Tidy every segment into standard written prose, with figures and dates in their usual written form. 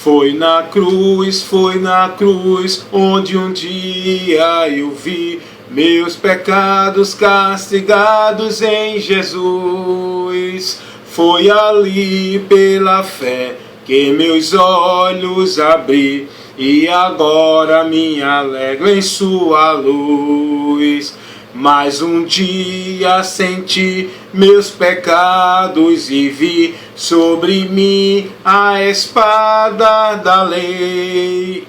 Foi na cruz, onde um dia eu vi meus pecados castigados em Jesus. Foi ali pela fé que meus olhos abri, e agora me alegro em sua luz. Mas um dia senti meus pecados e vi sobre mim a espada da lei.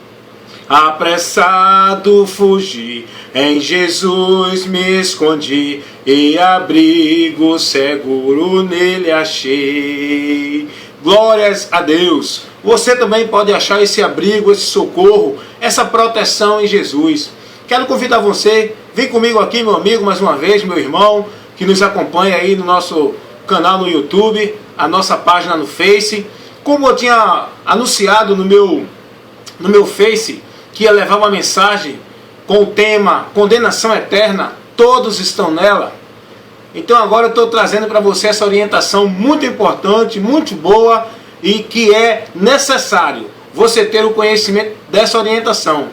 Apressado fugi, em Jesus me escondi, e abrigo seguro nele achei. Glórias a Deus! Você também pode achar esse abrigo, esse socorro, essa proteção em Jesus. Quero convidar você, vem comigo aqui, meu amigo, mais uma vez, meu irmão, que nos acompanha aí no nosso canal no YouTube, a nossa página no Face. Como eu tinha anunciado no meu Face, que ia levar uma mensagem com o tema Condenação Eterna, todos estão nela. Então agora eu estou trazendo para você essa orientação muito importante, muito boa, e que é necessário você ter o conhecimento dessa orientação,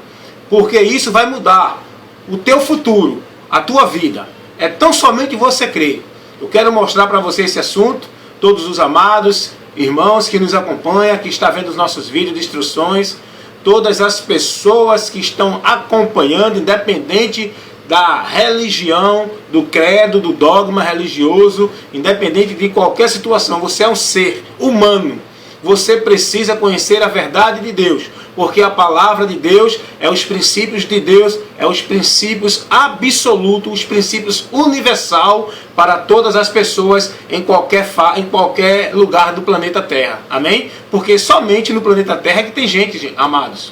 porque isso vai mudar o teu futuro, a tua vida. É tão somente você crer. Eu quero mostrar para você esse assunto, todos os amados irmãos que nos acompanham, que estão vendo os nossos vídeos de instruções, todas as pessoas que estão acompanhando, independente da religião, do credo, do dogma religioso, independente de qualquer situação. Você é um ser humano. Você precisa conhecer a verdade de Deus, porque a palavra de Deus é os princípios de Deus, é os princípios absolutos, os princípios universal para todas as pessoas em qualquer lugar do planeta Terra. Amém? Porque somente no planeta Terra é que tem gente, amados.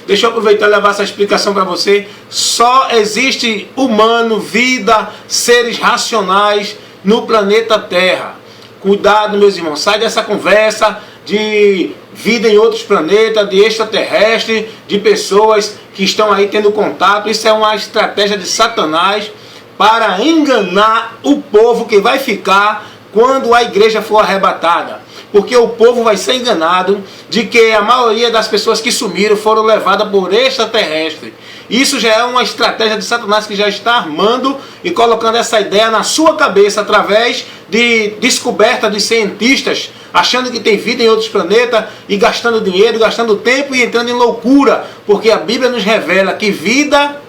Deixa eu aproveitar e levar essa explicação para você. Só existe humano, vida, seres racionais no planeta Terra. Cuidado, meus irmãos, sai dessa conversa de vida em outros planetas, de extraterrestre, de pessoas que estão aí tendo contato. Isso é uma estratégia de Satanás para enganar o povo que vai ficar quando a igreja for arrebatada. Porque o povo vai ser enganado de que a maioria das pessoas que sumiram foram levadas por extraterrestre. Isso já é uma estratégia de Satanás que já está armando e colocando essa ideia na sua cabeça através de descoberta de cientistas, achando que tem vida em outros planetas e gastando dinheiro, gastando tempo e entrando em loucura. Porque a Bíblia nos revela que vida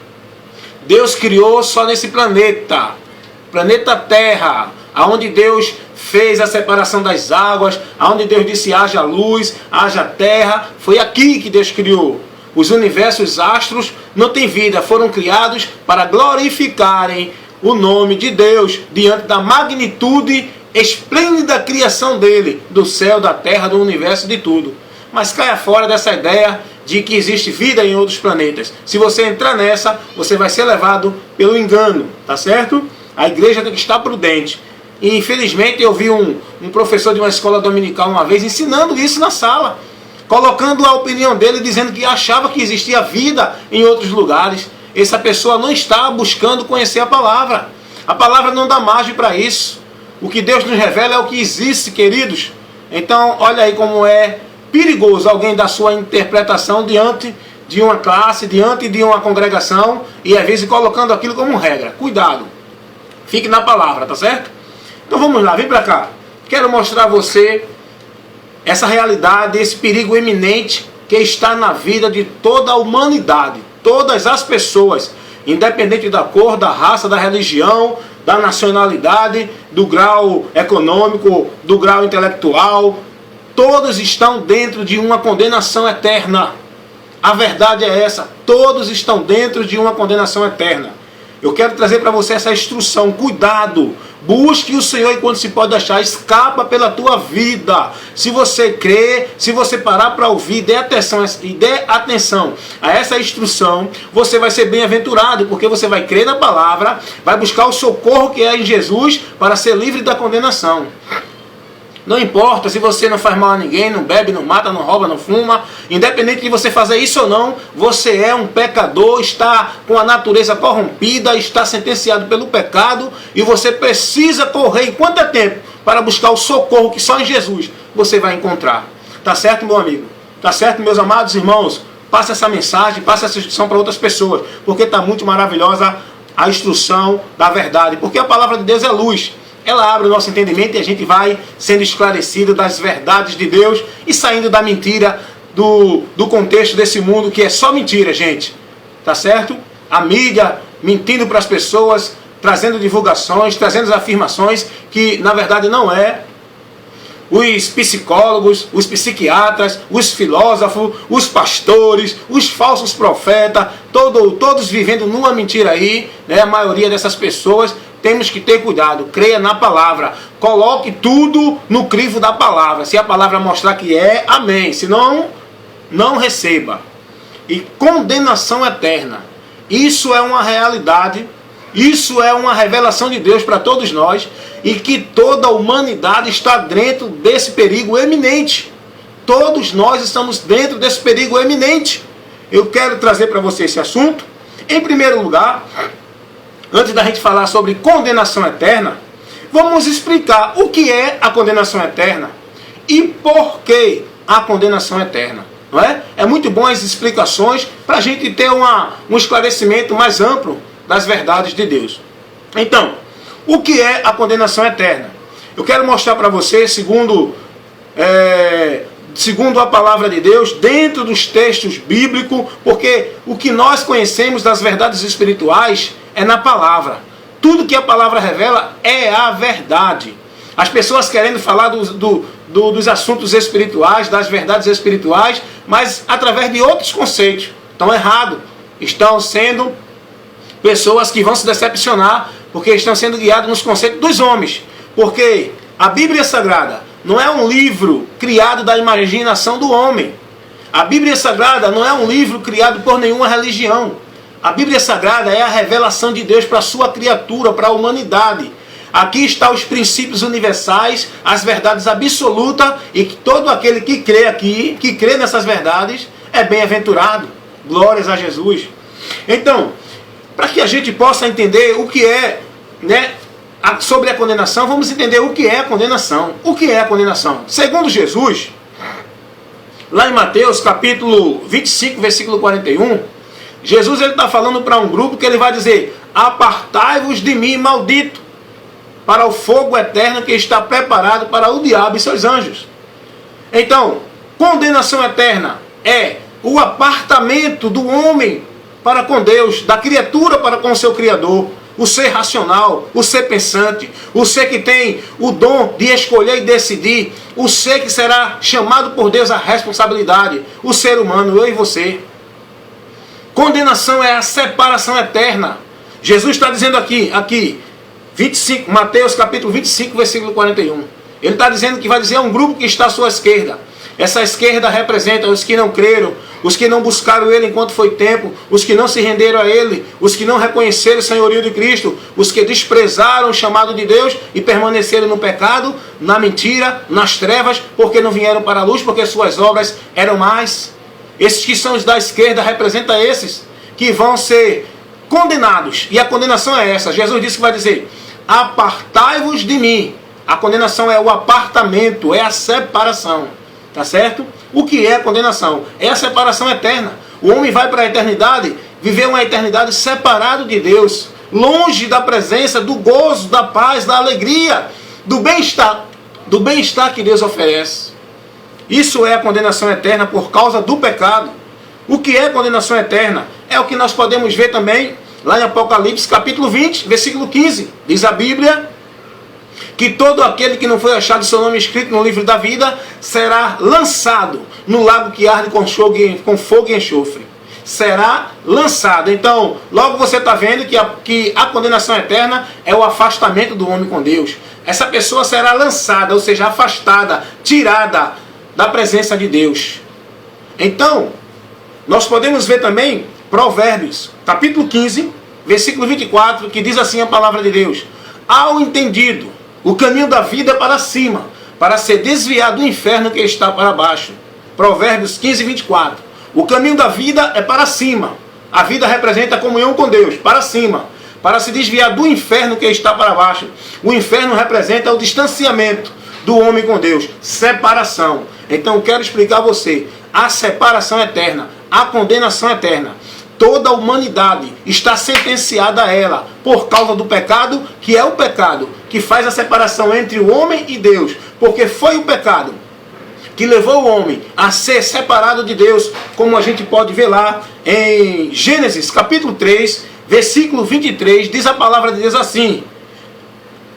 Deus criou só nesse planeta Terra, aonde Deus fez a separação das águas, aonde Deus disse haja luz, haja terra. Foi aqui que Deus criou. Os universos, os astros não têm vida, foram criados para glorificarem o nome de Deus diante da magnitude esplêndida criação dele, do céu, da terra, do universo, de tudo. Mas caia fora dessa ideia de que existe vida em outros planetas. Se você entrar nessa, você vai ser levado pelo engano, tá certo? A igreja tem que estar prudente. E infelizmente eu vi um professor de uma escola dominical uma vez ensinando isso na sala, colocando a opinião dele, dizendo que achava que existia vida em outros lugares. Essa pessoa não está buscando conhecer a palavra. A palavra não dá margem para isso. O que Deus nos revela é o que existe, queridos. Então, olha aí como é perigoso alguém dar sua interpretação diante de uma classe, diante de uma congregação, e às vezes colocando aquilo como regra. Cuidado. Fique na palavra, tá certo? Então vamos lá, vem para cá. Quero mostrar a você essa realidade, esse perigo iminente que está na vida de toda a humanidade, todas as pessoas, independente da cor, da raça, da religião, da nacionalidade, do grau econômico, do grau intelectual, todos estão dentro de uma condenação eterna. A verdade é essa, todos estão dentro de uma condenação eterna. Eu quero trazer para você essa instrução, cuidado, busque o Senhor enquanto se pode achar, escapa pela tua vida. Se você crê, se você parar para ouvir, dê atenção a essa instrução, você vai ser bem-aventurado, porque você vai crer na palavra, vai buscar o socorro que é em Jesus para ser livre da condenação. Não importa se você não faz mal a ninguém, não bebe, não mata, não rouba, não fuma. Independente de você fazer isso ou não, você é um pecador, está com a natureza corrompida, está sentenciado pelo pecado. E você precisa correr enquanto é tempo para buscar o socorro que só em Jesus você vai encontrar. Tá certo, meu amigo? Tá certo, meus amados irmãos? Passa essa mensagem, passa essa instrução para outras pessoas, porque está muito maravilhosa a instrução da verdade, porque a palavra de Deus é luz. Ela abre o nosso entendimento e a gente vai sendo esclarecido das verdades de Deus e saindo da mentira, do contexto desse mundo que é só mentira, gente. Tá certo? A mídia mentindo para as pessoas, trazendo divulgações, trazendo afirmações que na verdade não é. Os psicólogos, os psiquiatras, os filósofos, os pastores, os falsos profetas, todos vivendo numa mentira aí, né? A maioria dessas pessoas, temos que ter cuidado, creia na palavra, coloque tudo no crivo da palavra. Se a palavra mostrar que é, amém, senão não receba. E condenação eterna, isso é uma realidade. Isso é uma revelação de Deus para todos nós e que toda a humanidade está dentro desse perigo eminente. Todos nós estamos dentro desse perigo eminente. Eu quero trazer para você esse assunto. Em primeiro lugar, antes da gente falar sobre condenação eterna, vamos explicar o que é a condenação eterna e por que a condenação eterna. Não é? É muito bom as explicações para a gente ter um esclarecimento mais amplo das verdades de Deus. Então, o que é a condenação eterna? Eu quero mostrar para você, segundo a palavra de Deus, dentro dos textos bíblicos, porque o que nós conhecemos das verdades espirituais é na palavra. Tudo que a palavra revela é a verdade. As pessoas querendo falar dos assuntos espirituais, das verdades espirituais, mas através de outros conceitos. Estão errados. Estão sendo pessoas que vão se decepcionar porque estão sendo guiados nos conceitos dos homens. Porque a Bíblia Sagrada não é um livro criado da imaginação do homem. A Bíblia Sagrada não é um livro criado por nenhuma religião. A Bíblia Sagrada é a revelação de Deus para a sua criatura, para a humanidade. Aqui estão os princípios universais, as verdades absolutas, e que todo aquele que crê aqui, que crê nessas verdades, é bem-aventurado. Glórias a Jesus. Então, para que a gente possa entender o que é, né, sobre a condenação, vamos entender o que é a condenação. O que é a condenação? Segundo Jesus, lá em Mateus capítulo 25, versículo 41, Jesus está falando para um grupo que ele vai dizer: apartai-vos de mim, maldito, para o fogo eterno que está preparado para o diabo e seus anjos. Então, condenação eterna é o apartamento do homem para com Deus, da criatura para com o seu Criador, o ser racional, o ser pensante, o ser que tem o dom de escolher e decidir, o ser que será chamado por Deus à responsabilidade, o ser humano, eu e você. Condenação é a separação eterna. Jesus está dizendo aqui, 25, Mateus capítulo 25, versículo 41. Ele está dizendo que vai dizer a um grupo que está à sua esquerda. Essa esquerda representa os que não creram, os que não buscaram Ele enquanto foi tempo, os que não se renderam a Ele, os que não reconheceram o senhorio de Cristo, os que desprezaram o chamado de Deus e permaneceram no pecado, na mentira, nas trevas, porque não vieram para a luz, porque suas obras eram más. Esses que são os da esquerda representam esses que vão ser condenados. E a condenação é essa. Jesus disse que vai dizer: apartai-vos de mim. A condenação é o apartamento, é a separação. Tá certo? O que é a condenação? É a separação eterna. O homem vai para a eternidade, viver uma eternidade separado de Deus, longe da presença, do gozo, da paz, da alegria, do bem-estar que Deus oferece. Isso é a condenação eterna por causa do pecado. O que é condenação eterna? É o que nós podemos ver também lá em Apocalipse capítulo 20, versículo 15. Diz a Bíblia que todo aquele que não foi achado seu nome escrito no livro da vida será lançado no lago que arde com fogo e enxofre. Será lançado. Então, logo você está vendo que a condenação eterna é o afastamento do homem com Deus. Essa pessoa será lançada, ou seja, afastada, tirada da presença de Deus. Então, nós podemos ver também Provérbios, capítulo 15, versículo 24, que diz assim a palavra de Deus: ao entendido, o caminho da vida é para cima, para ser desviado do inferno que está para baixo. Provérbios 15, 24. O caminho da vida é para cima. A vida representa a comunhão com Deus, para cima, para se desviar do inferno que está para baixo. O inferno representa o distanciamento do homem com Deus, separação. Então, quero explicar a você. a separação eterna, a condenação eterna. Toda a humanidade está sentenciada a ela por causa do pecado, que é o pecado que faz a separação entre o homem e Deus, porque foi o pecado que levou o homem a ser separado de Deus, como a gente pode ver lá em Gênesis capítulo 3, versículo 23, diz a palavra de Deus assim: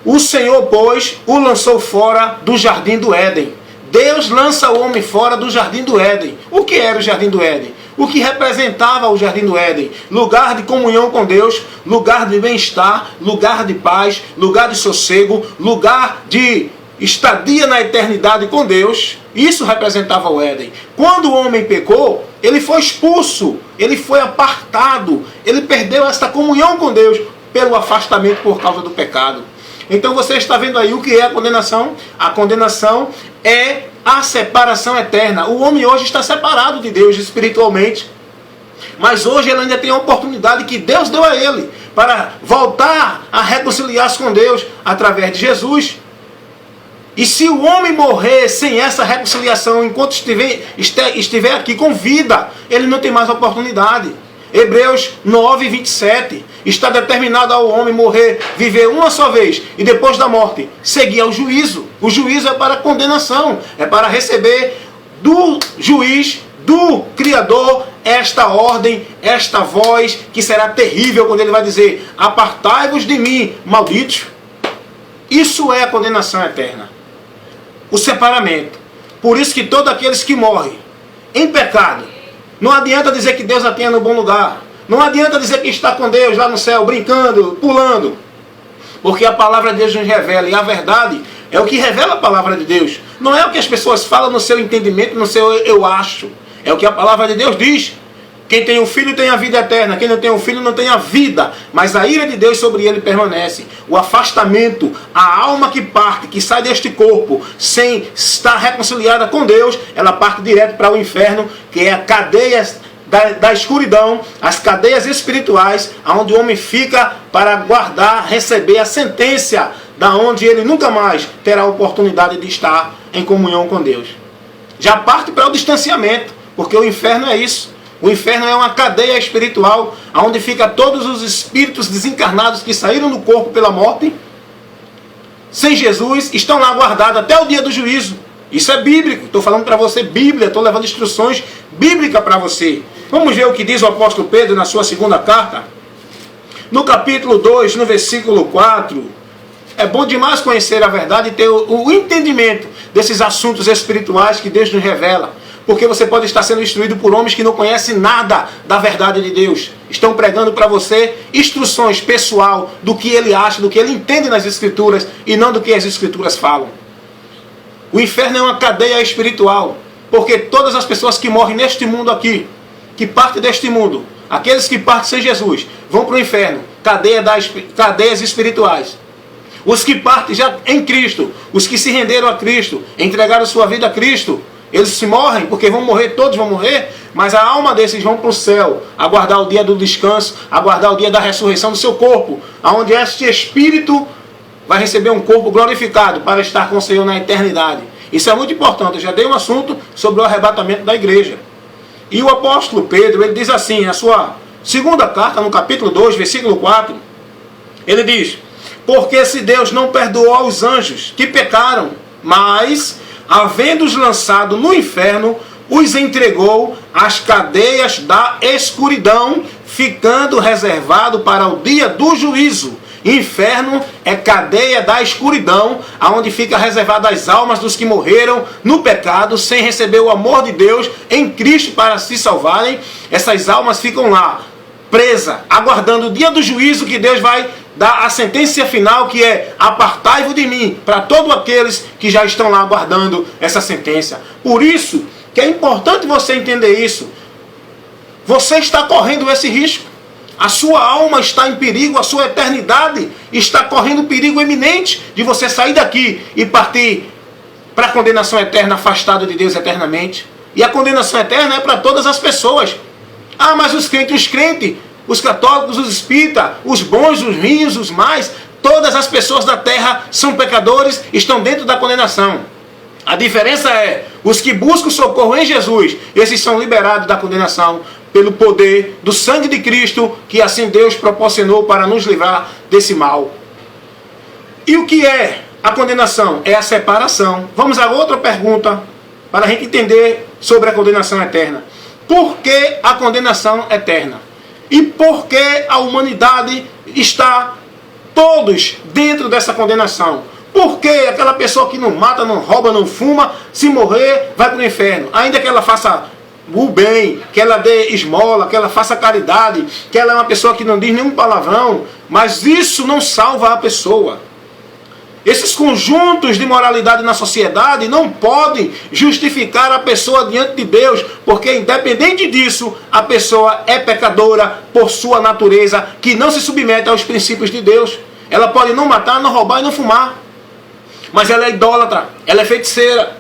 o Senhor, pois, o lançou fora do jardim do Éden. Deus lança o homem fora do jardim do Éden. O que era o jardim do Éden? O que representava o jardim do Éden? Lugar de comunhão com Deus, lugar de bem-estar, lugar de paz, lugar de sossego, lugar de estadia na eternidade com Deus. Isso representava o Éden. Quando o homem pecou, ele foi expulso, ele foi apartado, ele perdeu esta comunhão com Deus pelo afastamento por causa do pecado. Então você está vendo aí o que é a condenação? A condenação é a separação eterna. O homem hoje está separado de Deus espiritualmente, mas hoje ele ainda tem a oportunidade que Deus deu a ele para voltar a reconciliar-se com Deus através de Jesus. E se o homem morrer sem essa reconciliação enquanto estiver aqui com vida, ele não tem mais oportunidade. Hebreus 9, 27. Está determinado ao homem morrer, viver uma só vez e depois da morte seguir ao juízo. O juízo é para a condenação, é para receber do juiz, do Criador, esta ordem, esta voz que será terrível quando ele vai dizer: apartai-vos de mim, malditos. Isso é a condenação eterna, o separamento. Por isso que todos aqueles que morrem em pecado, não adianta dizer que Deus a tenha no bom lugar. Não adianta dizer que está com Deus lá no céu, brincando, pulando. Porque a palavra de Deus nos revela. E a verdade é o que revela a palavra de Deus. Não é o que as pessoas falam no seu entendimento, no seu eu acho. É o que a palavra de Deus diz. Quem tem um filho tem a vida eterna. Quem não tem um filho não tem a vida. Mas a ira de Deus sobre ele permanece. O afastamento, a alma que parte, que sai deste corpo, sem estar reconciliada com Deus, ela parte direto para o inferno, que é a cadeia da escuridão, as cadeias espirituais, onde o homem fica para guardar, receber a sentença, da onde ele nunca mais terá a oportunidade de estar em comunhão com Deus. Já parte para o distanciamento, porque o inferno é isso. O inferno é uma cadeia espiritual, onde fica todos os espíritos desencarnados que saíram do corpo pela morte, sem Jesus, estão lá guardados até o dia do juízo. Isso é bíblico, estou falando para você Bíblia, estou levando instruções bíblicas para você. Vamos ver o que diz o apóstolo Pedro na sua segunda carta. No capítulo 2, no versículo 4. É bom demais conhecer a verdade e ter o entendimento desses assuntos espirituais que Deus nos revela. Porque você pode estar sendo instruído por homens que não conhecem nada da verdade de Deus. Estão pregando para você instruções pessoal do que ele acha, do que ele entende nas Escrituras e não do que as Escrituras falam. O inferno é uma cadeia espiritual, porque todas as pessoas que morrem neste mundo aqui, que partem deste mundo, aqueles que partem sem Jesus, vão para o inferno, cadeias espirituais. Os que partem já em Cristo, os que se renderam a Cristo, entregaram sua vida a Cristo, eles se morrem, porque vão morrer, todos vão morrer, mas a alma desses vão para o céu, aguardar o dia do descanso, aguardar o dia da ressurreição do seu corpo, onde este espírito vai receber um corpo glorificado para estar com o Senhor na eternidade. Isso é muito importante. Eu já dei um assunto sobre o arrebatamento da igreja. E o apóstolo Pedro, ele diz assim, na sua segunda carta, no capítulo 2, versículo 4, ele diz: porque se Deus não perdoou aos anjos que pecaram, mas, havendo-os lançado no inferno, os entregou às cadeias da escuridão, ficando reservado para o dia do juízo. Inferno é cadeia da escuridão, aonde fica reservada as almas dos que morreram no pecado, sem receber o amor de Deus em Cristo para se salvarem. Essas almas ficam lá, presas, aguardando o dia do juízo, que Deus vai dar a sentença final, que é: apartai-vos de mim, para todos aqueles que já estão lá aguardando essa sentença. Por isso que é importante você entender isso. Você está correndo esse risco. A sua alma está em perigo, a sua eternidade está correndo perigo iminente de você sair daqui e partir para a condenação eterna, afastado de Deus eternamente. E a condenação eterna é para todas as pessoas. Ah, mas os crentes, os católicos, os espíritas, os bons, os ruins, os mais, todas as pessoas da terra são pecadores, estão dentro da condenação. A diferença é, os que buscam socorro em Jesus, esses são liberados da condenação pelo poder do sangue de Cristo, que assim Deus proporcionou para nos livrar desse mal. E o que é a condenação? É a separação. Vamos a outra pergunta, para a gente entender sobre a condenação eterna. Por que a condenação eterna? E por que a humanidade está todos dentro dessa condenação? Por que aquela pessoa que não mata, não rouba, não fuma, se morrer, vai para o inferno? Ainda que ela faça o bem, que ela dê esmola, que ela faça caridade, que ela é uma pessoa que não diz nenhum palavrão, mas isso não salva a pessoa. Esses conjuntos de moralidade na sociedade não podem justificar a pessoa diante de Deus, porque independente disso, a pessoa é pecadora por sua natureza, que não se submete aos princípios de Deus. Ela pode não matar, não roubar e não fumar, mas ela é idólatra, ela é feiticeira,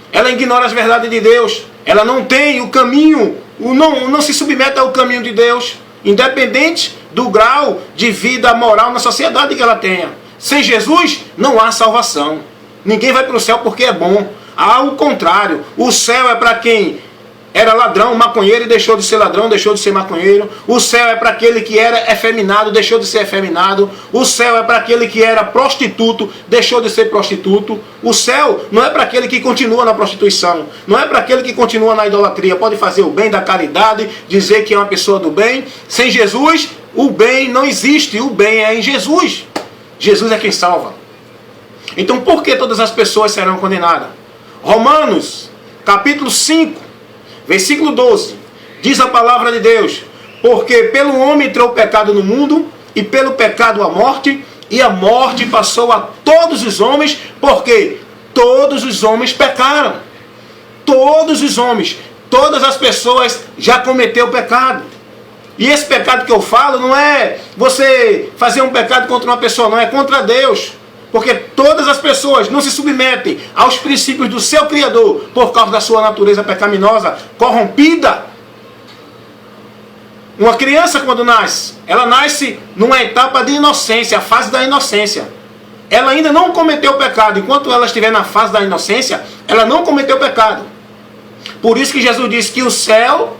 ela ignora as verdades de Deus, ela não tem o caminho, não se submete ao caminho de Deus, independente do grau de vida moral na sociedade que ela tenha. Sem Jesus não há salvação. Ninguém vai para o céu porque é bom. Ao contrário, o céu é para quem era ladrão, maconheiro e deixou de ser ladrão, deixou de ser maconheiro. O céu é para aquele que era efeminado, deixou de ser efeminado. O céu é para aquele que era prostituto, deixou de ser prostituto. O céu não é para aquele que continua na prostituição, não é para aquele que continua na idolatria. Pode fazer o bem da caridade, dizer que é uma pessoa do bem. Sem Jesus, o bem não existe, o bem é em Jesus. Jesus é quem salva. Então por que todas as pessoas serão condenadas? Romanos, capítulo 5, versículo 12. Diz a palavra de Deus: porque pelo homem entrou o pecado no mundo, e pelo pecado a morte, e a morte passou a todos os homens, porque todos os homens pecaram. Todos os homens, todas as pessoas já cometeram pecado. E esse pecado que eu falo não é você fazer um pecado contra uma pessoa, não, é contra Deus. Porque todas as pessoas não se submetem aos princípios do seu Criador por causa da sua natureza pecaminosa, corrompida. Uma criança quando nasce, ela nasce numa etapa de inocência, a fase da inocência. Ela ainda não cometeu pecado. Enquanto ela estiver na fase da inocência, ela não cometeu pecado. Por isso que Jesus disse que o céu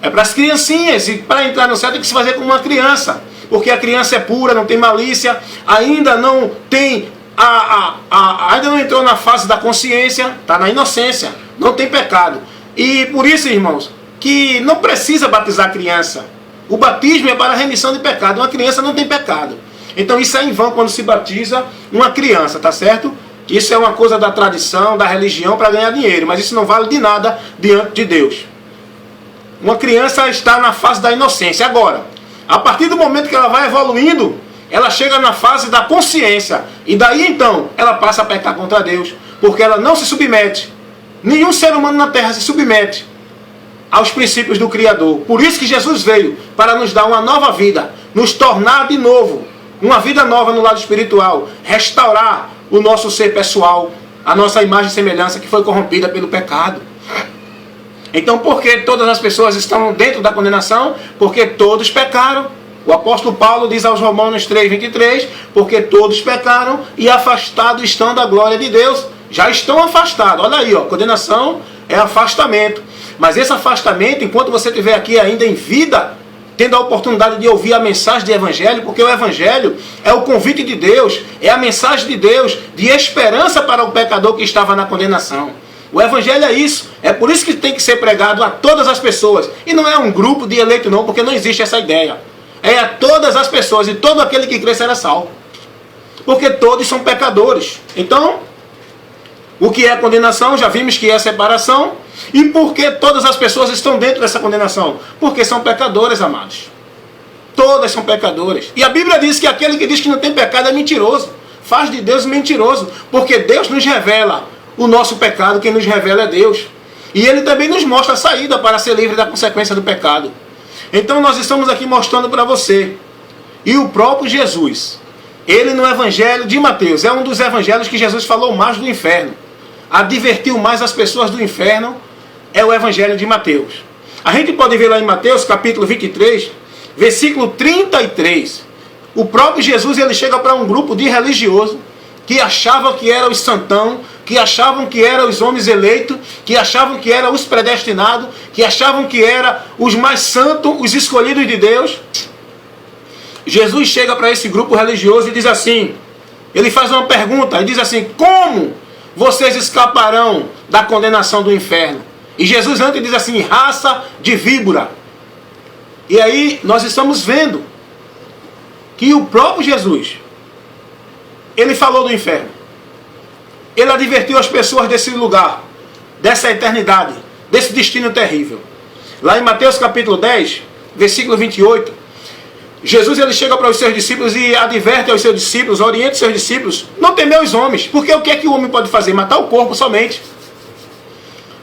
é para as criancinhas, e para entrar no céu tem que se fazer como uma criança, porque a criança é pura, não tem malícia, ainda não tem ainda não entrou na fase da consciência, está na inocência, não tem pecado. E por isso, irmãos, que não precisa batizar a criança. O batismo é para a remissão de pecado. Uma criança não tem pecado. Então isso é em vão quando se batiza uma criança, tá certo? Isso é uma coisa da tradição, da religião, para ganhar dinheiro, mas isso não vale de nada diante de Deus. Uma criança está na fase da inocência. Agora, a partir do momento que ela vai evoluindo, ela chega na fase da consciência. E daí então, ela passa a pecar contra Deus. Porque ela não se submete. Nenhum ser humano na terra se submete aos princípios do Criador. Por isso que Jesus veio, para nos dar uma nova vida. Nos tornar de novo. Uma vida nova no lado espiritual. Restaurar o nosso ser pessoal. A nossa imagem e semelhança que foi corrompida pelo pecado. Então por que todas as pessoas estão dentro da condenação? Porque todos pecaram. O apóstolo Paulo diz aos Romanos 3:23, porque todos pecaram e afastados estão da glória de Deus. Já estão afastados. Olha aí, ó, condenação é afastamento. Mas esse afastamento, enquanto você estiver aqui ainda em vida, tendo a oportunidade de ouvir a mensagem do Evangelho, porque o Evangelho é o convite de Deus, é a mensagem de Deus de esperança para o pecador que estava na condenação. O Evangelho é isso. É por isso que tem que ser pregado a todas as pessoas. E não é um grupo de eleitos não, porque não existe essa ideia. É a todas as pessoas, e todo aquele que crê será salvo. Porque todos são pecadores. Então, o que é condenação? Já vimos que é separação. E por que todas as pessoas estão dentro dessa condenação? Porque são pecadores, amados. Todas são pecadores. E a Bíblia diz que aquele que diz que não tem pecado é mentiroso. Faz de Deus mentiroso. Porque Deus nos revela o nosso pecado, quem nos revela é Deus. E Ele também nos mostra a saída para ser livre da consequência do pecado. Então nós estamos aqui mostrando para você. E o próprio Jesus, ele no Evangelho de Mateus, é um dos evangelhos que Jesus falou mais do inferno. Advertiu mais as pessoas do inferno, é o Evangelho de Mateus. A gente pode ver lá em Mateus capítulo 23, versículo 33. O próprio Jesus, ele chega para um grupo de religiosos que achava que era o santão, que achavam que eram os homens eleitos, que achavam que eram os predestinados, que achavam que eram os mais santos, os escolhidos de Deus. Jesus chega para esse grupo religioso e diz assim, ele faz uma pergunta, e diz assim, como vocês escaparão da condenação do inferno? E Jesus antes diz assim, raça de víbora. E aí nós estamos vendo que o próprio Jesus, ele falou do inferno. Ele advertiu as pessoas desse lugar, dessa eternidade, desse destino terrível. Lá em Mateus capítulo 10, versículo 28, Jesus ele chega para os seus discípulos e adverte aos seus discípulos, orienta os seus discípulos, não temer os homens, porque o que é que o homem pode fazer? Matar o corpo somente.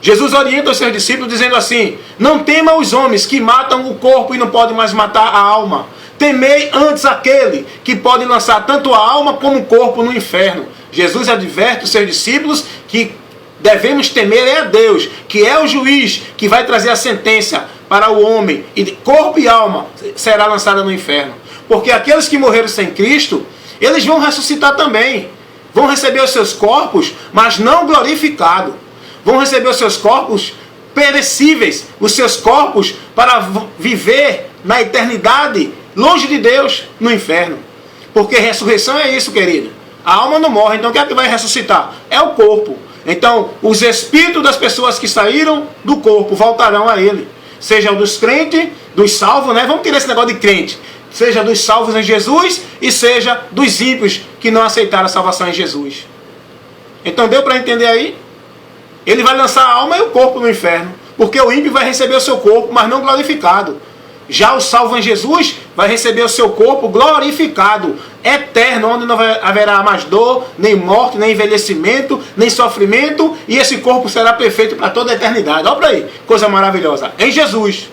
Jesus orienta os seus discípulos dizendo assim, não tema os homens que matam o corpo e não podem mais matar a alma. Temei antes aquele que pode lançar tanto a alma como o corpo no inferno. Jesus adverte os seus discípulos que devemos temer a Deus, que é o juiz que vai trazer a sentença para o homem, e corpo e alma será lançada no inferno. Porque aqueles que morreram sem Cristo, eles vão ressuscitar também. Vão receber os seus corpos, mas não glorificados. Vão receber os seus corpos perecíveis, os seus corpos para viver na eternidade, longe de Deus, no inferno. Porque ressurreição é isso, querido. A alma não morre, então o que é que vai ressuscitar? É o corpo. Então, os espíritos das pessoas que saíram do corpo voltarão a ele. Seja dos crentes, dos salvos, né? Vamos tirar esse negócio de crente. Seja dos salvos em Jesus e seja dos ímpios que não aceitaram a salvação em Jesus. Então deu para entender aí? Ele vai lançar a alma e o corpo no inferno. Porque o ímpio vai receber o seu corpo, mas não glorificado. Já o salvo em Jesus vai receber o seu corpo glorificado, eterno, onde não haverá mais dor, nem morte, nem envelhecimento, nem sofrimento, e esse corpo será perfeito para toda a eternidade. Olha para aí, coisa maravilhosa. Em Jesus.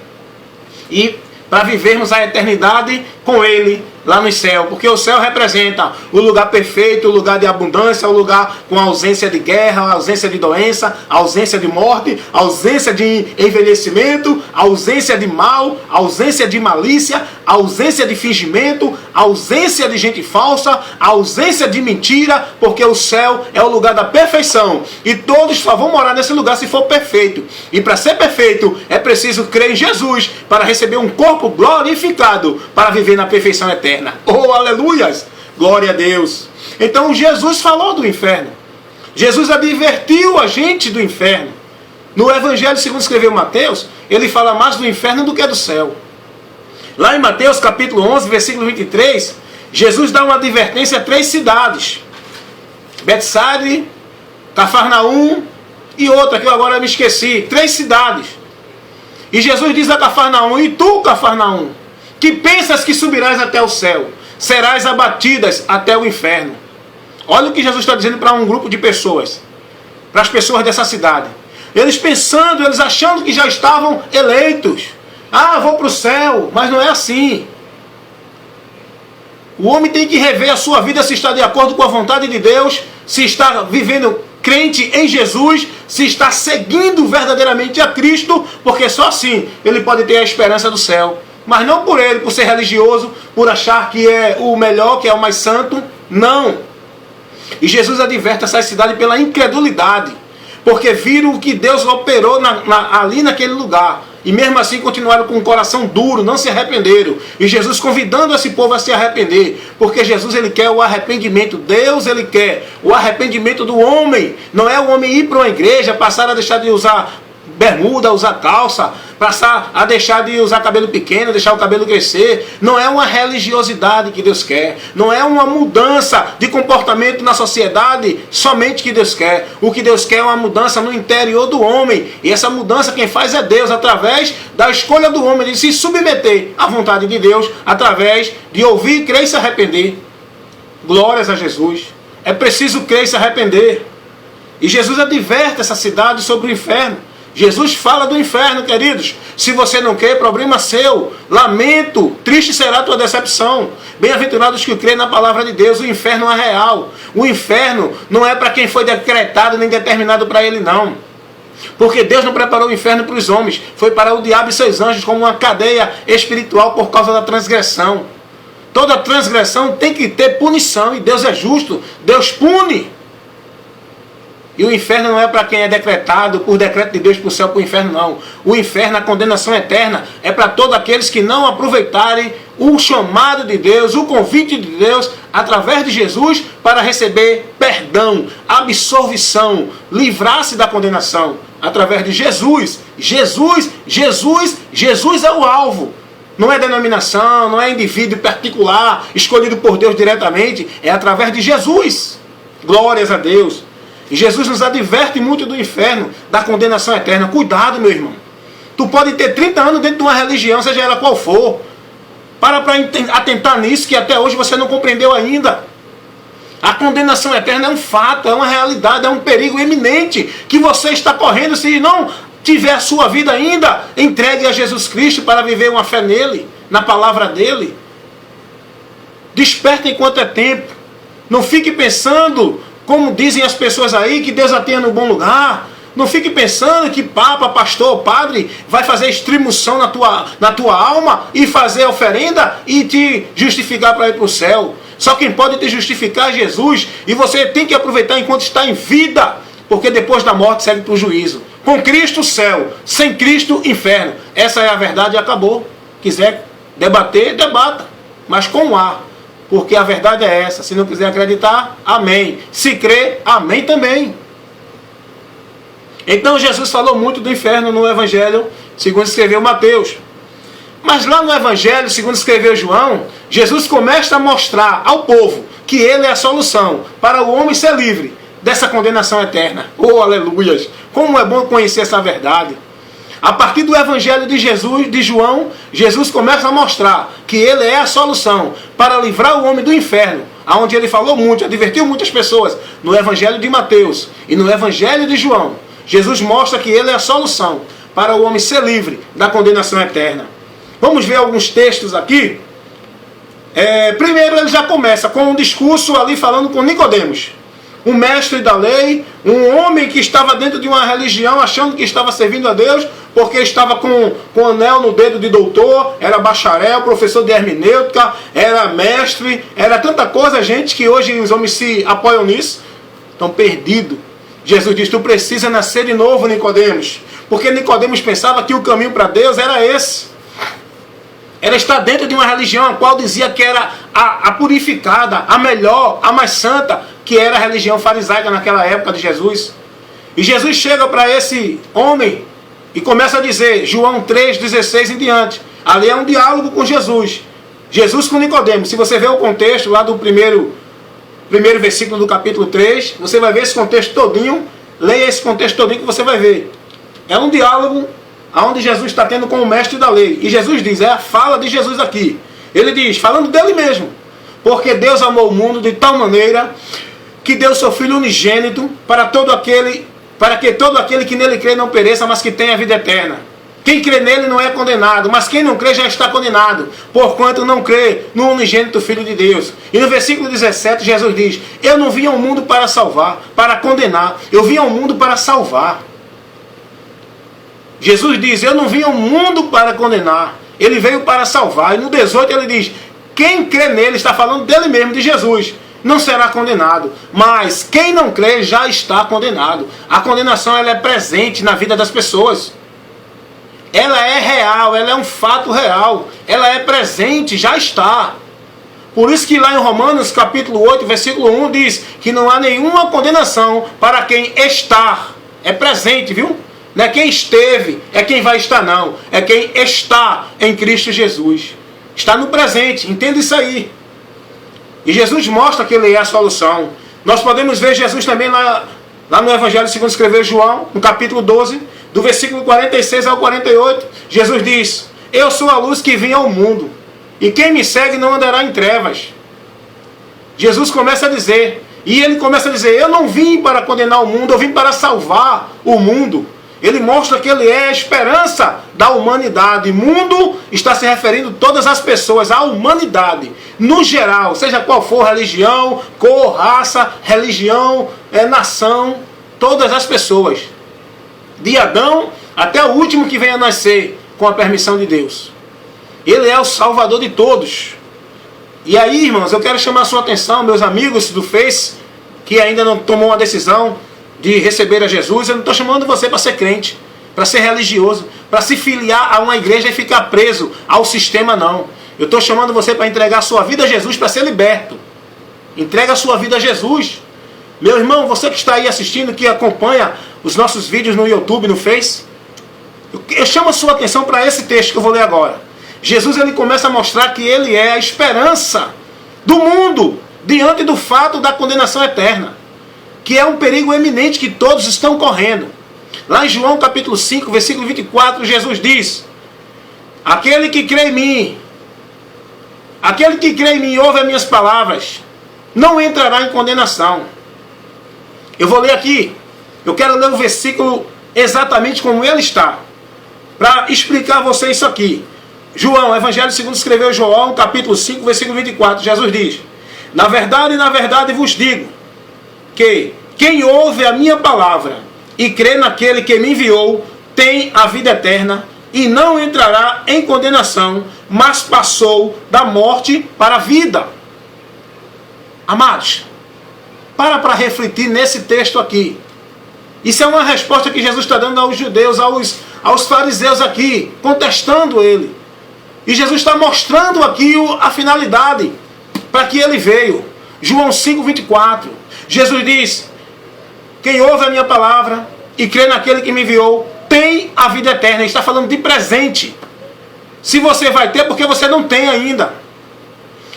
E para vivermos a eternidade com Ele lá no céu, porque o céu representa o lugar perfeito, o lugar de abundância, o lugar com ausência de guerra, ausência de doença, ausência de morte, ausência de envelhecimento, ausência de mal, ausência de malícia, ausência de fingimento, ausência de gente falsa, ausência de mentira, porque o céu é o lugar da perfeição, e todos só vão morar nesse lugar se for perfeito, e para ser perfeito é preciso crer em Jesus, para receber um corpo glorificado, para viver na perfeição eterna. Oh, aleluias! Glória a Deus! Então Jesus falou do inferno. Jesus advertiu a gente do inferno. No Evangelho segundo escreveu Mateus, ele fala mais do inferno do que do céu. Lá em Mateus capítulo 11, versículo 23, Jesus dá uma advertência a 3 cidades. Betsaida, Cafarnaum e outra que eu agora me esqueci. 3 cidades. E Jesus diz a Cafarnaum, e tu, Cafarnaum, que pensas que subirás até o céu, serás abatidas até o inferno. Olha o que Jesus está dizendo para um grupo de pessoas, para as pessoas dessa cidade. Eles pensando, eles achando que já estavam eleitos. Ah, vou para o céu, mas não é assim. O homem tem que rever a sua vida se está de acordo com a vontade de Deus, se está vivendo crente em Jesus, se está seguindo verdadeiramente a Cristo, porque só assim ele pode ter a esperança do céu. Mas não por ele, por ser religioso, por achar que é o melhor, que é o mais santo. Não. E Jesus adverte essa cidade pela incredulidade. Porque viram o que Deus operou ali naquele lugar. E mesmo assim continuaram com o coração duro, não se arrependeram. E Jesus convidando esse povo a se arrepender. Porque Jesus ele quer o arrependimento. Deus ele quer o arrependimento do homem. Não é o homem ir para uma igreja, passar a deixar de usar bermuda, usar calça, passar a deixar de usar cabelo pequeno, deixar o cabelo crescer. Não é uma religiosidade que Deus quer. Não é uma mudança de comportamento na sociedade somente que Deus quer. O que Deus quer é uma mudança no interior do homem. E essa mudança quem faz é Deus, através da escolha do homem de se submeter à vontade de Deus, através de ouvir, crer e se arrepender. Glórias a Jesus. É preciso crer e se arrepender. E Jesus adverte essa cidade sobre o inferno. Jesus fala do inferno, queridos. Se você não quer, problema seu. Lamento, triste será a tua decepção. Bem-aventurados que creem na palavra de Deus. O inferno é real. O inferno não é para quem foi decretado nem determinado para ele, não. Porque Deus não preparou o inferno para os homens. Foi para o diabo e seus anjos como uma cadeia espiritual por causa da transgressão. Toda transgressão tem que ter punição. E Deus é justo. Deus pune. E o inferno não é para quem é decretado por decreto de Deus para o céu, para o inferno, não. O inferno, a condenação eterna, é para todos aqueles que não aproveitarem o chamado de Deus, o convite de Deus, através de Jesus, para receber perdão, absolvição, livrar-se da condenação, através de Jesus. Jesus é o alvo. Não é denominação, não é indivíduo particular, escolhido por Deus diretamente, é através de Jesus. Glórias a Deus. E Jesus nos adverte muito do inferno, da condenação eterna. Cuidado, meu irmão. Tu pode ter 30 anos dentro de uma religião, seja ela qual for. Para atentar nisso, que até hoje você não compreendeu ainda. A condenação eterna é um fato, é uma realidade, é um perigo iminente que você está correndo se não tiver a sua vida ainda entregue a Jesus Cristo para viver uma fé nele, na palavra dele. Desperta enquanto é tempo. Não fique pensando, como dizem as pessoas aí, que Deus a tenha no bom lugar. Não fique pensando que papa, pastor, padre vai fazer extremoção na tua alma e fazer oferenda e te justificar para ir para o céu. Só quem pode te justificar é Jesus. E você tem que aproveitar enquanto está em vida, porque depois da morte segue para o juízo. Com Cristo, céu. Sem Cristo, inferno. Essa é a verdade e acabou. Quiser debater, debata. Mas com A. Porque a verdade é essa. Se não quiser acreditar, amém. Se crer, amém também. Então Jesus falou muito do inferno no Evangelho, segundo escreveu Mateus. Mas lá no Evangelho, segundo escreveu João, Jesus começa a mostrar ao povo que ele é a solução para o homem ser livre dessa condenação eterna. Oh, aleluias! Como é bom conhecer essa verdade. A partir do Evangelho de João, Jesus começa a mostrar que ele é a solução para livrar o homem do inferno, onde ele falou muito, advertiu muitas pessoas no Evangelho de Mateus e no Evangelho de João. Jesus mostra que ele é a solução para o homem ser livre da condenação eterna. Vamos ver alguns textos aqui. Primeiro ele já começa com um discurso ali falando com Nicodemos, um mestre da lei, um homem que estava dentro de uma religião achando que estava servindo a Deus, porque estava com anel no dedo de doutor, era bacharel, professor de hermenêutica, era mestre, era tanta coisa, gente, que hoje os homens se apoiam nisso, estão perdidos. Jesus diz, tu precisa nascer de novo, Nicodemos, porque Nicodemos pensava que o caminho para Deus era esse. Era estar dentro de uma religião a qual dizia que era a purificada, a melhor, a mais santa, que era a religião farisaica naquela época de Jesus. E Jesus chega para esse homem e começa a dizer, João 3,16 em diante. Ali é um diálogo com Jesus. Jesus com Nicodemos. Se você ver o contexto lá do primeiro versículo do capítulo 3, você vai ver esse contexto todinho. Leia esse contexto todinho que você vai ver. É um diálogo onde Jesus está tendo com o mestre da lei. E Jesus diz, é a fala de Jesus aqui. Ele diz, falando dele mesmo, porque Deus amou o mundo de tal maneira que deu seu Filho unigênito para que todo aquele que nele crê não pereça, mas que tenha a vida eterna. Quem crê nele não é condenado, mas quem não crê já está condenado, porquanto não crê no unigênito Filho de Deus. E no versículo 17 Jesus diz, eu não vim ao mundo para salvar, para condenar, eu vim ao mundo para salvar. Jesus diz, eu não vim ao mundo para condenar, ele veio para salvar. E no 18 ele diz, quem crê nele, está falando dele mesmo, de Jesus, não será condenado, mas quem não crê já está condenado. A condenação ela é presente na vida das pessoas. Ela é real, ela é um fato real, ela é presente, já está. Por isso que lá em Romanos capítulo 8, versículo 1 diz que não há nenhuma condenação para quem está. É presente, viu? Não é quem esteve, é quem vai estar não. É quem está em Cristo Jesus. Está no presente, entenda isso aí. E Jesus mostra que ele é a solução. Nós podemos ver Jesus também lá no Evangelho segundo escreveu João, no capítulo 12, do versículo 46 ao 48. Jesus diz, eu sou a luz que vim ao mundo, e quem me segue não andará em trevas. Jesus começa a dizer, e ele começa a dizer, eu não vim para condenar o mundo, eu vim para salvar o mundo. Ele mostra que ele é a esperança da humanidade. Mundo está se referindo a todas as pessoas, à humanidade, no geral, seja qual for religião, cor, raça, religião, nação, todas as pessoas. De Adão até o último que venha a nascer, com a permissão de Deus. Ele é o Salvador de todos. E aí, irmãos, eu quero chamar a sua atenção, meus amigos do Face, que ainda não tomou uma decisão, de receber a Jesus, eu não estou chamando você para ser crente, para ser religioso, para se filiar a uma igreja e ficar preso ao sistema, não. Eu estou chamando você para entregar a sua vida a Jesus, para ser liberto. Entrega a sua vida a Jesus. Meu irmão, você que está aí assistindo, que acompanha os nossos vídeos no YouTube, no Face, eu chamo a sua atenção para esse texto que eu vou ler agora. Jesus, ele começa a mostrar que ele é a esperança do mundo diante do fato da condenação eterna, que é um perigo eminente que todos estão correndo. Lá em João capítulo 5, versículo 24, Jesus diz: aquele que crê em mim e ouve as minhas palavras, não entrará em condenação. Eu vou ler aqui, eu quero ler o versículo exatamente como ele está, para explicar a você isso aqui. João, Evangelho segundo escreveu João, capítulo 5, versículo 24, Jesus diz: na verdade vos digo, que quem ouve a minha palavra e crê naquele que me enviou, tem a vida eterna, e não entrará em condenação, mas passou da morte para a vida. Amados, para refletir nesse texto aqui. Isso é uma resposta que Jesus está dando aos judeus, aos fariseus aqui, contestando ele. E Jesus está mostrando aqui a finalidade para que ele veio. João 5, 24. Jesus diz: quem ouve a minha palavra e crê naquele que me enviou, tem a vida eterna. Ele está falando de presente. Se você vai ter, porque você não tem ainda.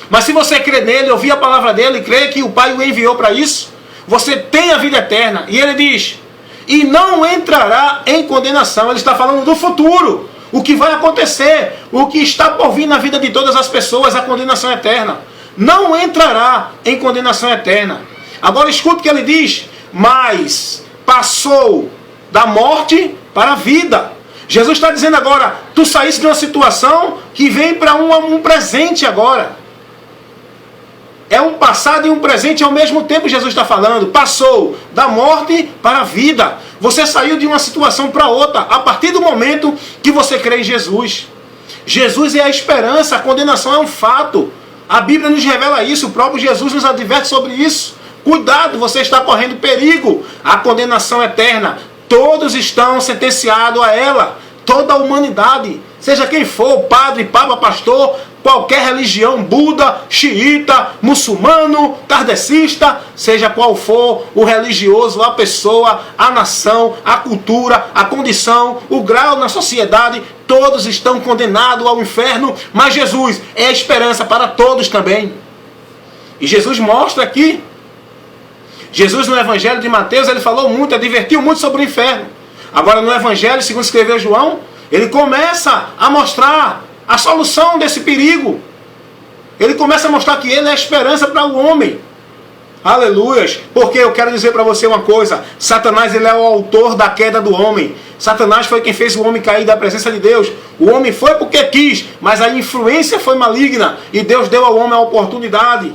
Mas se você crê nele, ouvir a palavra dele, crê que o Pai o enviou para isso, você tem a vida eterna. E ele diz: e não entrará em condenação. Ele está falando do futuro, o que vai acontecer, o que está por vir na vida de todas as pessoas, a condenação eterna. Não entrará em condenação eterna. Agora escuta o que ele diz: mas passou da morte para a vida. Jesus está dizendo agora, tu saíste de uma situação que vem para um presente agora. É um passado e um presente ao mesmo tempo. Jesus está falando, passou da morte para a vida. Você saiu de uma situação para outra, a partir do momento que você crê em Jesus. Jesus é a esperança, a condenação é um fato. A Bíblia nos revela isso, o próprio Jesus nos adverte sobre isso. Cuidado, você está correndo perigo. A condenação eterna, todos estão sentenciados a ela. Toda a humanidade, seja quem for, padre, papa, pastor, qualquer religião, Buda, xiita, muçulmano, kardecista, seja qual for o religioso, a pessoa, a nação, a cultura, a condição, o grau na sociedade, todos estão condenados ao inferno, mas Jesus é a esperança para todos também. E Jesus mostra aqui, Jesus no Evangelho de Mateus, ele falou muito, advertiu muito sobre o inferno. Agora no Evangelho, segundo escreveu João, ele começa a mostrar a solução desse perigo. Ele começa a mostrar que ele é a esperança para o homem. Aleluias! Porque eu quero dizer para você uma coisa, Satanás, ele é o autor da queda do homem. Satanás foi quem fez o homem cair da presença de Deus. O homem foi porque quis, mas a influência foi maligna e Deus deu ao homem a oportunidade.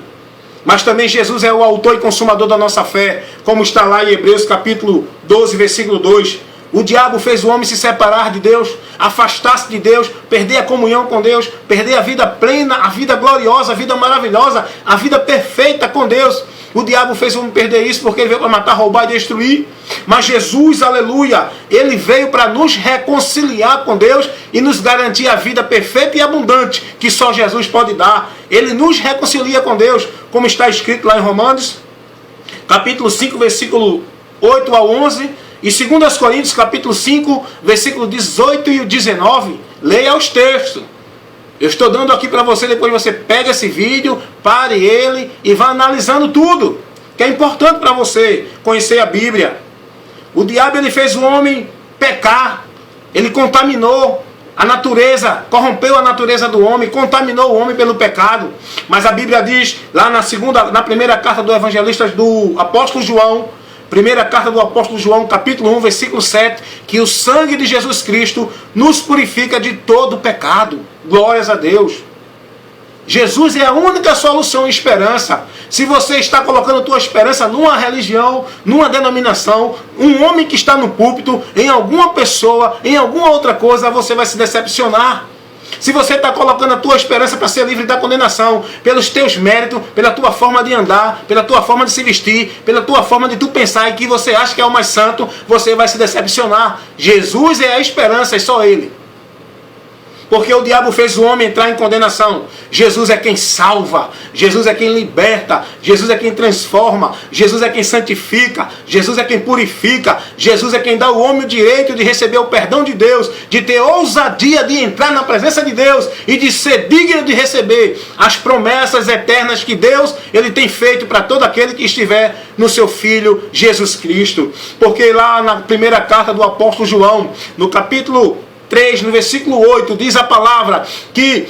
Mas também Jesus é o autor e consumador da nossa fé, como está lá em Hebreus capítulo 12, versículo 2. O diabo fez o homem se separar de Deus, afastar-se de Deus, perder a comunhão com Deus, perder a vida plena, a vida gloriosa, a vida maravilhosa, a vida perfeita com Deus. O diabo fez o homem perder isso porque ele veio para matar, roubar e destruir. Mas Jesus, aleluia, ele veio para nos reconciliar com Deus e nos garantir a vida perfeita e abundante que só Jesus pode dar. Ele nos reconcilia com Deus, como está escrito lá em Romanos, capítulo 5, versículo 8 a 11, e 2 Coríntios, capítulo 5, versículo 18 e 19. Leia os textos. Eu estou dando aqui para você, depois você pega esse vídeo, pare ele e vá analisando tudo, que é importante para você conhecer a Bíblia. O diabo, ele fez o homem pecar, ele contaminou a natureza, corrompeu a natureza do homem, contaminou o homem pelo pecado. Mas a Bíblia diz, lá na primeira carta do evangelista do apóstolo João, primeira carta do apóstolo João, capítulo 1, versículo 7, que o sangue de Jesus Cristo nos purifica de todo pecado. Glórias a Deus. Jesus é a única solução e esperança. Se você está colocando a tua esperança numa religião, numa denominação, um homem que está no púlpito, em alguma pessoa, em alguma outra coisa, você vai se decepcionar. Se você está colocando a tua esperança para ser livre da condenação, pelos teus méritos, pela tua forma de andar, pela tua forma de se vestir, pela tua forma de tu pensar e que você acha que é o mais santo, você vai se decepcionar. Jesus é a esperança, é só Ele. Porque o diabo fez o homem entrar em condenação. Jesus é quem salva. Jesus é quem liberta. Jesus é quem transforma. Jesus é quem santifica. Jesus é quem purifica. Jesus é quem dá ao homem o direito de receber o perdão de Deus, de ter ousadia de entrar na presença de Deus e de ser digno de receber as promessas eternas que Deus ele tem feito para todo aquele que estiver no seu Filho Jesus Cristo. Porque lá na primeira carta do apóstolo João, no capítulo 3, no versículo 8, diz a palavra que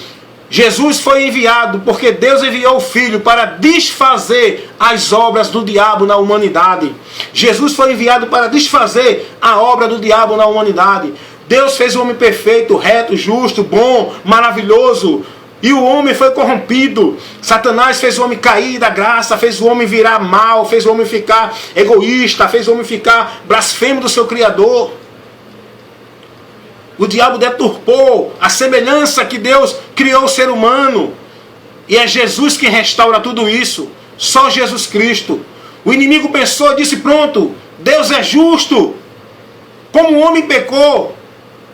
Jesus foi enviado porque Deus enviou o Filho para desfazer as obras do diabo na humanidade. Jesus foi enviado para desfazer a obra do diabo na humanidade. Deus fez o homem perfeito, reto, justo, bom, maravilhoso. E o homem foi corrompido. Satanás fez o homem cair da graça, fez o homem virar mal, fez o homem ficar egoísta, fez o homem ficar blasfemo do seu Criador. O diabo deturpou a semelhança que Deus criou o ser humano. E é Jesus quem restaura tudo isso. Só Jesus Cristo. O inimigo pensou e disse, pronto, Deus é justo. Como o homem pecou,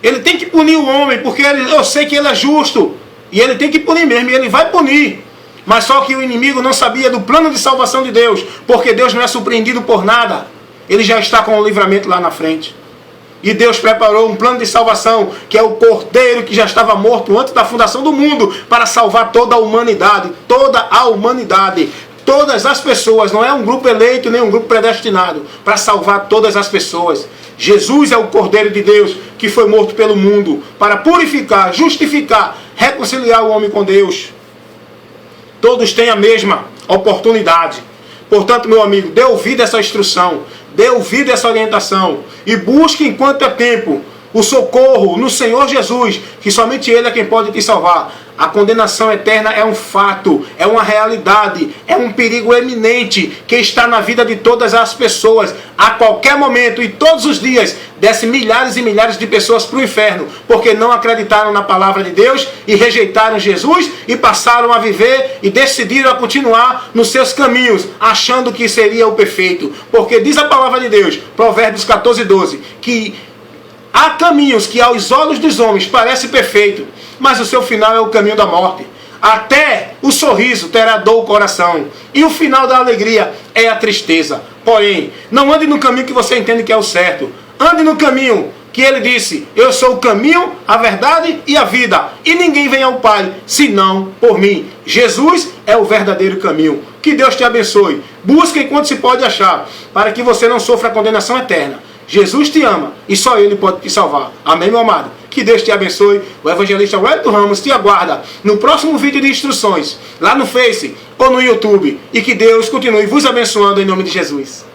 ele tem que punir o homem, porque eu sei que ele é justo. E ele tem que punir mesmo, e ele vai punir. Mas só que o inimigo não sabia do plano de salvação de Deus, porque Deus não é surpreendido por nada. Ele já está com o livramento lá na frente. E Deus preparou um plano de salvação, que é o Cordeiro que já estava morto antes da fundação do mundo, para salvar toda a humanidade. Toda a humanidade. Todas as pessoas. Não é um grupo eleito, nem um grupo predestinado. Para salvar todas as pessoas. Jesus é o Cordeiro de Deus, que foi morto pelo mundo, para purificar, justificar, reconciliar o homem com Deus. Todos têm a mesma oportunidade. Portanto, meu amigo, dê ouvido a essa instrução. Dê ouvido a essa orientação e busque enquanto é tempo o socorro no Senhor Jesus, que somente Ele é quem pode te salvar. A condenação eterna é um fato, é uma realidade, é um perigo eminente que está na vida de todas as pessoas. A qualquer momento e todos os dias desce milhares e milhares de pessoas para o inferno, porque não acreditaram na palavra de Deus e rejeitaram Jesus e passaram a viver e decidiram a continuar nos seus caminhos, achando que seria o perfeito. Porque diz a palavra de Deus, Provérbios 14:12, que há caminhos que aos olhos dos homens parecem perfeitos, mas o seu final é o caminho da morte. Até o sorriso terá dor o coração, e o final da alegria é a tristeza. Porém, não ande no caminho que você entende que é o certo. Ande no caminho que ele disse, eu sou o caminho, a verdade e a vida. E ninguém vem ao Pai, senão por mim. Jesus é o verdadeiro caminho. Que Deus te abençoe. Busque enquanto se pode achar, para que você não sofra a condenação eterna. Jesus te ama e só Ele pode te salvar. Amém, meu amado? Que Deus te abençoe. O evangelista Wellington Ramos te aguarda no próximo vídeo de instruções, lá no Face ou no YouTube. E que Deus continue vos abençoando em nome de Jesus.